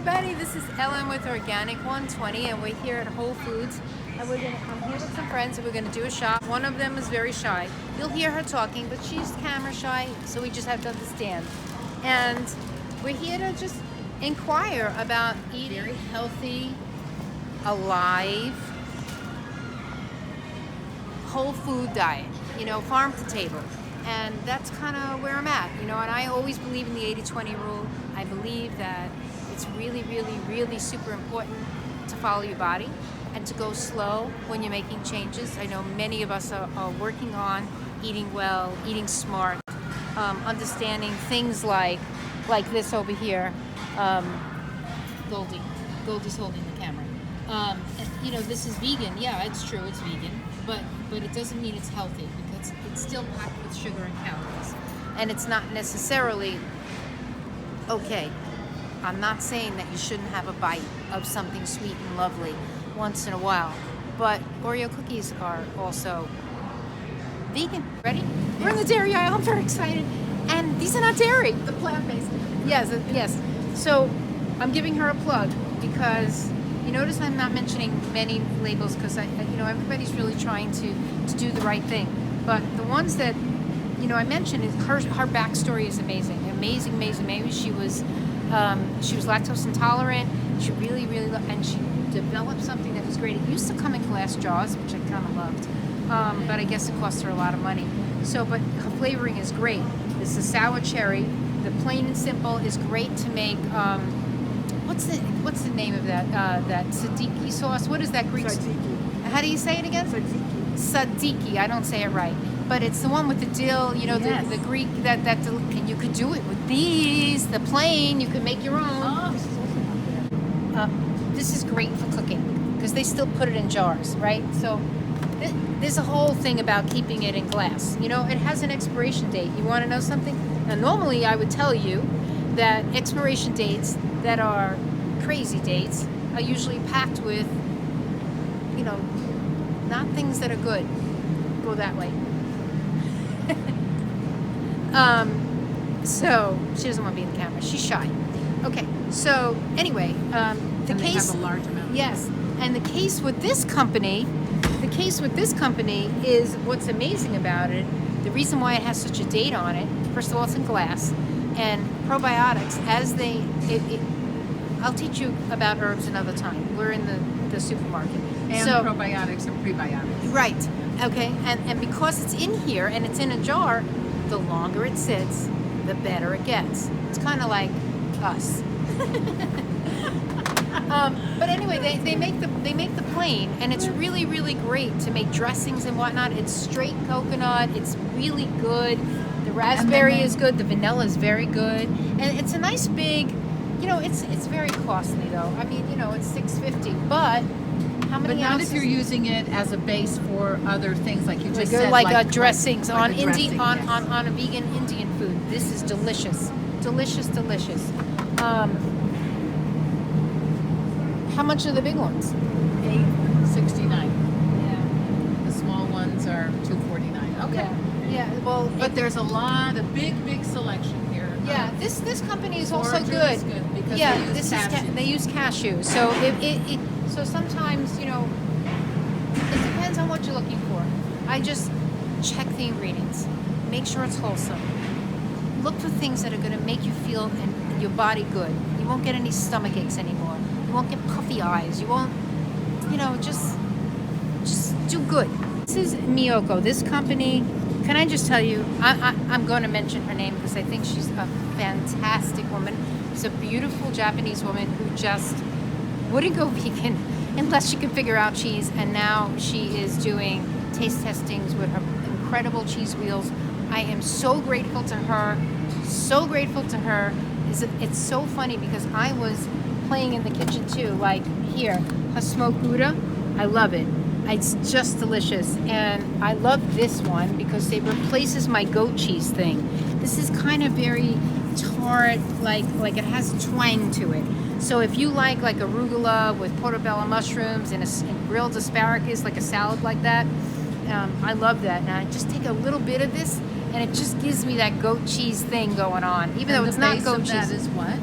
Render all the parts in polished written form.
everybody, this is Ellen with Organic 120 and we're here at Whole Foods and I'm here with some friends and we're going to do a shop. One of them is very shy. You'll hear her talking, but she's camera shy, so we just have to understand. And we're here to just inquire about eating very healthy, alive, whole food diet, farm to table. And that's kind of where I'm at, and I always believe in the 80-20 rule. I believe that it's really, really, really super important to follow your body and to go slow when you're making changes. I know many of us are working on eating well, eating smart, understanding things like this over here. Goldie's holding the camera. This is vegan. Yeah, it's true, it's vegan, but it doesn't mean it's healthy because it's still packed with sugar and calories, and it's not necessarily okay. I'm not saying that you shouldn't have a bite of something sweet and lovely once in a while, but Oreo cookies are also vegan. Ready? We're in the dairy aisle. I'm very excited, and these are not dairy. The plant-based. Yes. So I'm giving her a plug because you notice I'm not mentioning many labels because everybody's really trying to do the right thing. But the ones that I mentioned is her backstory is amazing. Maybe she was lactose intolerant. She really and she developed something that was great. It used to come in glass jars, which I kind of loved, but I guess it cost her a lot of money. But her flavoring is great. This is sour cherry. The plain and simple is great to make. What's the name of that tzatziki sauce? What is that Greek? Tzatziki. How do you say it again? Tzatziki. I don't say it right, but it's the one with the dill. Yes. the Greek and you could do it with these. The plain, you could make your own. Oh, this is also not there. This is great for cooking because they still put it in jars, right? So there's a whole thing about keeping it in glass. It has an expiration date. You want to know something? Now, normally I would tell you that expiration dates that are crazy dates are usually packed with, not things that are good. Go that way. So she doesn't want to be in the camera. She's shy. Okay. So anyway, the case. They have a large amount. Yes, and the case with this company is what's amazing about it. The reason why it has such a date on it. First of all, it's in glass, and probiotics. I'll teach you about herbs another time. We're in the supermarket. And probiotics and prebiotics. Right. Okay. And because it's in here and it's in a jar, the longer it sits, the better it gets. It's kind of like us. But anyway, they make the plain, and it's really, really great to make dressings and whatnot. It's straight coconut. It's really good. The raspberry is good. The vanilla is very good, and it's a nice big. It's very costly though. I mean, it's $6.50, but how many But not ounces? if you're using it as a base for other things like you just said, like dressings like on a dressing, on a vegan Indian food. This is delicious. How much are the big ones? $8.69. Yeah. The small ones are $2.49. Okay. Yeah. Well, But there's a lot of big selection here. yeah. This company is also Foraging good. is good because Yeah. they use cashew. They use cashew. So so sometimes it depends on what you're looking for. I just check the ingredients. Make sure it's wholesome. Look for things that are going to make you feel and your body good. You won't get any stomach aches anymore. You won't get puffy eyes. You won't, just do good. This is Miyoko. This company, can I just tell you, I'm going to mention her name because I think she's a fantastic woman. She's a beautiful Japanese woman who just wouldn't go vegan unless she could figure out cheese, and now she is doing taste testings with her incredible cheese wheels. I am so grateful to her. It's so funny because I was playing in the kitchen too. Like here, her smoked Gouda, I love it. It's just delicious, and I love this one because it replaces my goat cheese thing. This is kind of very tart, like it has a twang to it. So if you like arugula with portobello mushrooms and grilled asparagus, like a salad like that, I love that. And I just take a little bit of this, and it just gives me that goat cheese thing going on, even though it's not goat cheese. That is what?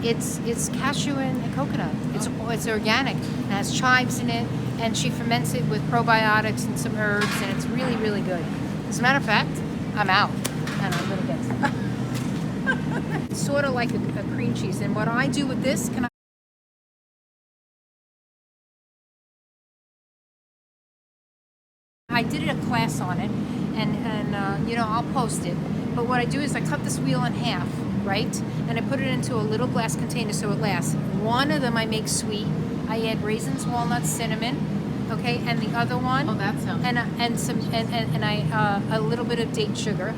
it's cashew and coconut. It's organic. It has chives in it, and she ferments it with probiotics and some herbs, and it's really, really good. As a matter of fact, I'm out, and I'm gonna get some. It's sort of like a cream cheese, and what I do with this, I did a class on it, and you know, I'll post it. But what I do is I cut this wheel in half, right? And I put it into a little glass container so it lasts. One of them I make sweet. I add raisins, walnuts, cinnamon, okay, and the other one, Oh, that sounds. and some and I a little bit of date sugar,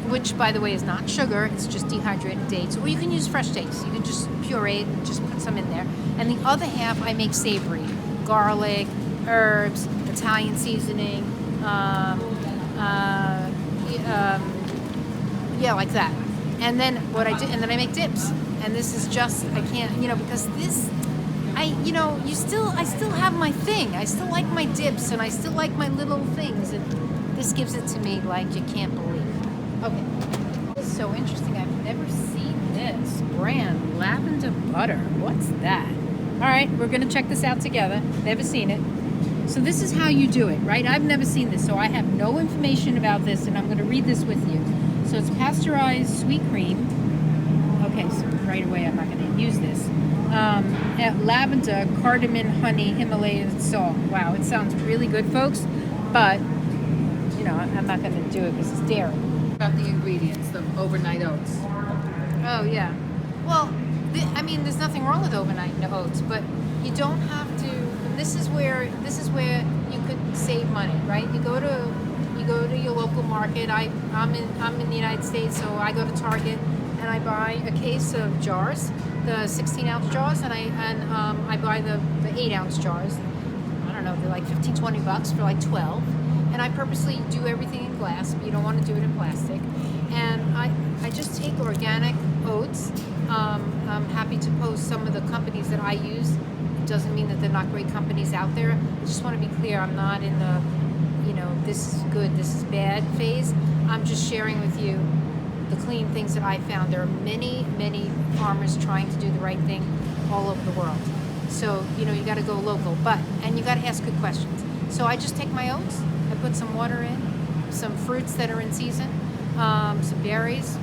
which by the way is not sugar. It's just dehydrated dates, or you can use fresh dates. You can just puree it and just put some in there. And the other half I make savory, garlic, herbs, Italian seasoning, yeah, like that. And then what I do, and then I make dips. And this is just, I can't, you know, because this, you know, I still have my thing. I still like my dips, and I still like my little things. And this gives it to me like you can't believe. Okay, this is so interesting. I've never seen this brand, lavender butter. What's that? All right, we're gonna check this out together. Never seen it. So this is how you do it, right? I've never seen this, so I have no information about this, and I'm going to read this with you. So it's pasteurized sweet cream. Okay, so right away I'm not going to use this. Lavender, cardamom, honey, Himalayan salt. Wow, it sounds really good, folks, but, you know, I'm not going to do it because it's dairy. About the ingredients, the overnight oats. Oh, yeah. Well, I mean, there's nothing wrong with overnight oats, but you don't have to. This is where you could save money, right? You go to your local market. I'm in the United States, so I go to Target and I buy a case of jars, the 16-ounce jars, and I buy the 8-ounce jars. I don't know, they're like $15-20 for like 12. And I purposely do everything in glass, but you don't want to do it in plastic. And I just take organic oats. I'm happy to post some of the companies that I use. It doesn't mean that they're not great companies out there. I just want to be clear, I'm not in the, you know, this is good, this is bad phase. I'm just sharing with you the clean things that I found. There are many, many farmers trying to do the right thing all over the world. So, you know, you got to go local, and you got to ask good questions. So I just take my oats, I put some water in, some fruits that are in season, some berries.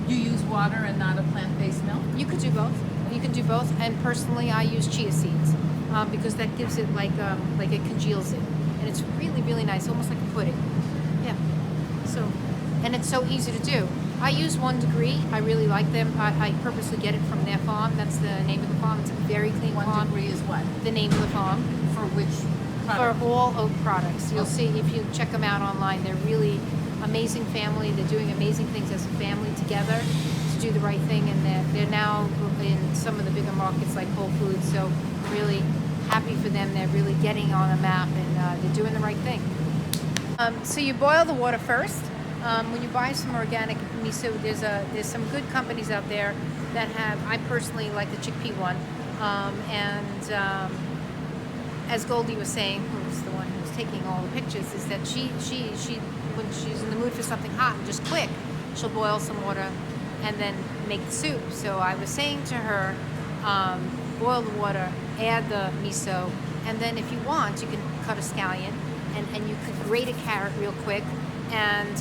You use water and not a plant-based milk? You could do both. You can do both. And personally, I use chia seeds because that gives it like it congeals it, and it's really, really nice, almost like a pudding. Yeah. So, and it's so easy to do. I use 1 Degree. I really like them. I purposely get it from their farm. That's the name of the farm. It's a very clean 1 farm. Degree is what? The name of the farm. For which product? For all oat products. You'll see if you check them out online. They're really amazing family. They're doing amazing things as a family together to do the right thing, and they're now in some of the bigger markets like Whole Foods. So really happy for them. They're really getting on the map, and they're doing the right thing. So you boil the water first. When you buy some organic miso, there's some good companies out there that have. I personally like the chickpea one, and as Goldie was saying, who was the one who was taking all the pictures, is that she when she's in the mood for something hot and just quick, she'll boil some water and then make the soup. So I was saying to her, boil the water, add the miso, and then if you want, you can cut a scallion, and you could grate a carrot real quick, and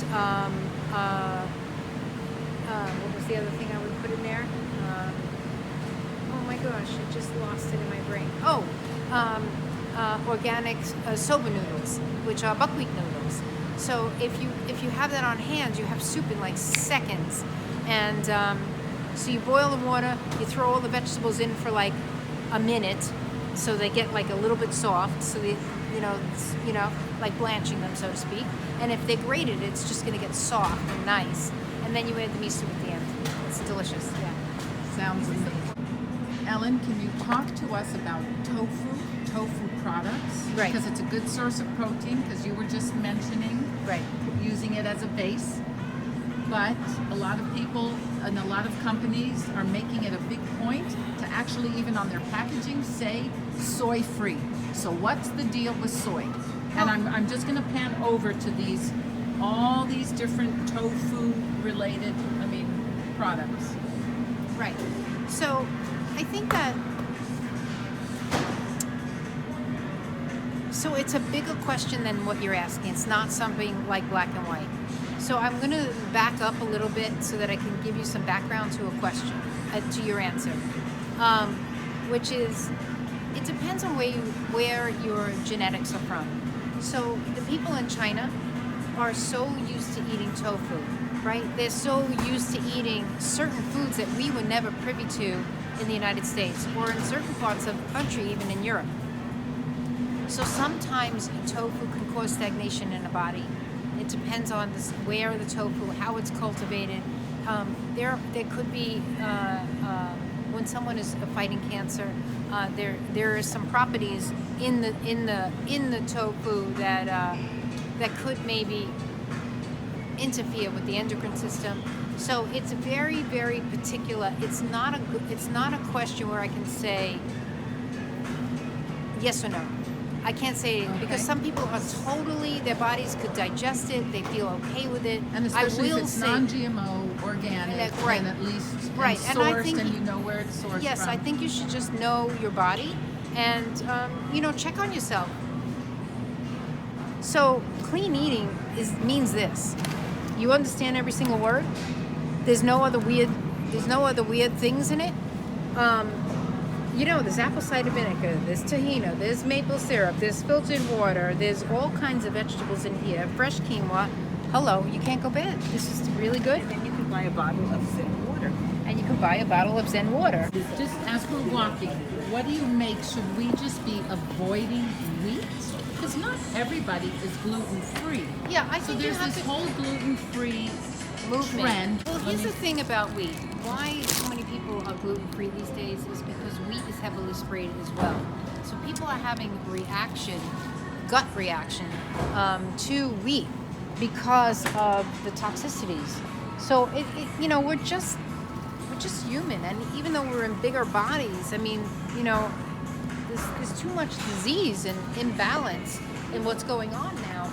what was the other thing I would put in there? Oh my gosh, I just lost it in my brain. Oh, organic soba noodles, which are buckwheat noodles. So if you have that on hand, you have soup in like seconds. And so you boil the water, you throw all the vegetables in for like a minute, so they get like a little bit soft. So they, you know, like blanching them, so to speak. And if they're grated, it's just going to get soft and nice. And then you add the miso at the end. It's delicious. Yeah. Sounds amazing. Ellen, can you talk to us about tofu products? Right. Because it's a good source of protein, because you were just mentioning Right. using it as a base. But a lot of people and a lot of companies are making it a big point to actually, even on their packaging, say soy free. So what's the deal with soy? And I'm just going to pan over to all these different tofu related, products. Right. So I think that so it's a bigger question than what you're asking. It's not something like black and white. So I'm going to back up a little bit so that I can give you some background to a question, to your answer, which is it depends on where your genetics are from. So the people in China are so used to eating tofu, right? They're so used to eating certain foods that we were never privy to in the United States or in certain parts of the country, even in Europe. So sometimes tofu can cause stagnation in the body. It depends on where the tofu, how it's cultivated. There could be when someone is fighting cancer, there are some properties in the tofu that could maybe interfere with the endocrine system. So it's very, very particular. It's not a question where I can say yes or no. I can't say it because some people are totally, their bodies could digest it, they feel okay with it. And especially I will if it's say, non-GMO, organic, right. and at least Right. sourced, And I think you know where it's sourced yes, from. I think you should just know your body and check on yourself. So clean eating means this. You understand every single word. There's no other weird things in it. There's apple cider vinegar, there's tahina, there's maple syrup, there's filtered water, there's all kinds of vegetables in here, fresh quinoa. Hello, you can't go bad. This is really good. And then you can buy a bottle of Zen water. And you can buy a bottle of Zen water. Just as we're walking, what do you make? Should we just be avoiding wheat? Because not everybody is gluten-free. Yeah, I So think you there's have this to whole gluten-free movement. trend. Well, here's the thing about wheat. Why so many people are gluten-free these days is because wheat is heavily sprayed as well. So people are having gut reaction to wheat because of the toxicities. So we're just human, and even though we're in bigger bodies, I mean, there's too much disease and imbalance in what's going on now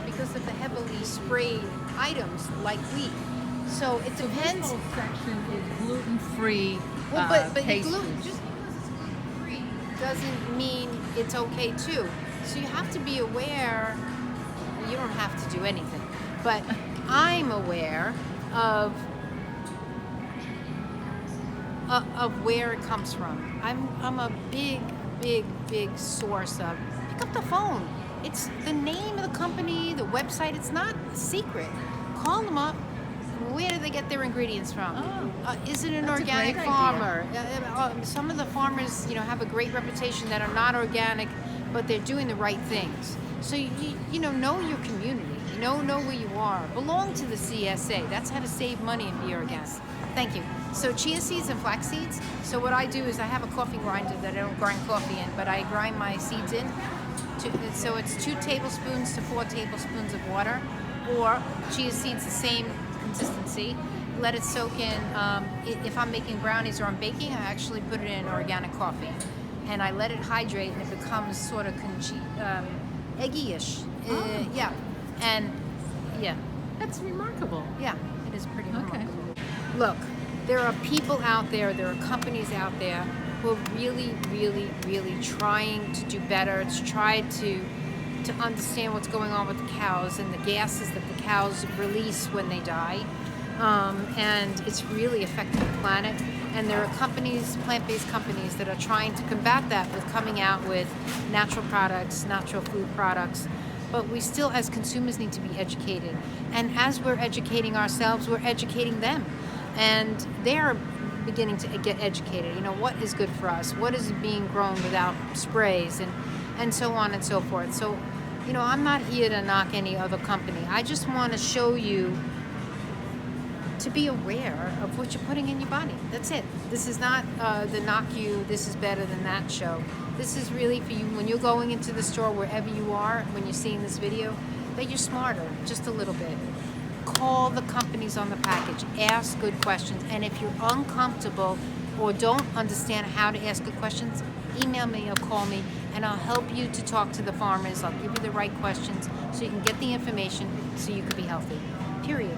because of the heavily sprayed items like wheat. So it depends. This whole section is gluten-free Well, but pastries. just because it's gluten-free doesn't mean it's okay too. So you have to be aware. You don't have to do anything, but I'm aware of where it comes from. I'm a big source of. Pick up the phone. It's the name of the company, the website. It's not a secret. Call them up. Where do they get their ingredients from? Is it an That's a organic great farmer? Some of the farmers, have a great reputation that are not organic, but they're doing the right things. So know your community. Know where you are. Belong to the CSA. That's how to save money and be organic. Thank you. So chia seeds and flax seeds. So what I do is I have a coffee grinder that I don't grind coffee in, but I grind my seeds in. So it's 2 tablespoons to 4 tablespoons of water, or chia seeds the same consistency. Let it soak in. If I'm making brownies or I'm baking, I actually put it in organic coffee, and I let it hydrate, and it becomes sort of eggy-ish. Yeah, and yeah, That's remarkable. yeah, it is pretty Okay. remarkable. Look, there are people out there are companies out there who are really, really, really trying to do better, to try to understand what's going on with the cows and the gases that the cows release when they die. And it's really affecting the planet. And there are companies, plant-based companies, that are trying to combat that with coming out with natural products, natural food products. But we still, as consumers, need to be educated. And as we're educating ourselves, we're educating them. And they're beginning to get educated. What is good for us? What is being grown without sprays? And so on and so forth. So, I'm not here to knock any other company. I just want to show you to be aware of what you're putting in your body. That's it. This is not the knock you, this is better than that show. This is really for you when you're going into the store, wherever you are, when you're seeing this video, that you're smarter just a little bit. Call the companies on the package. Ask good questions. And if you're uncomfortable or don't understand how to ask good questions, email me or call me, and I'll help you to talk to the farmers. I'll give you the right questions so you can get the information so you can be healthy. Period.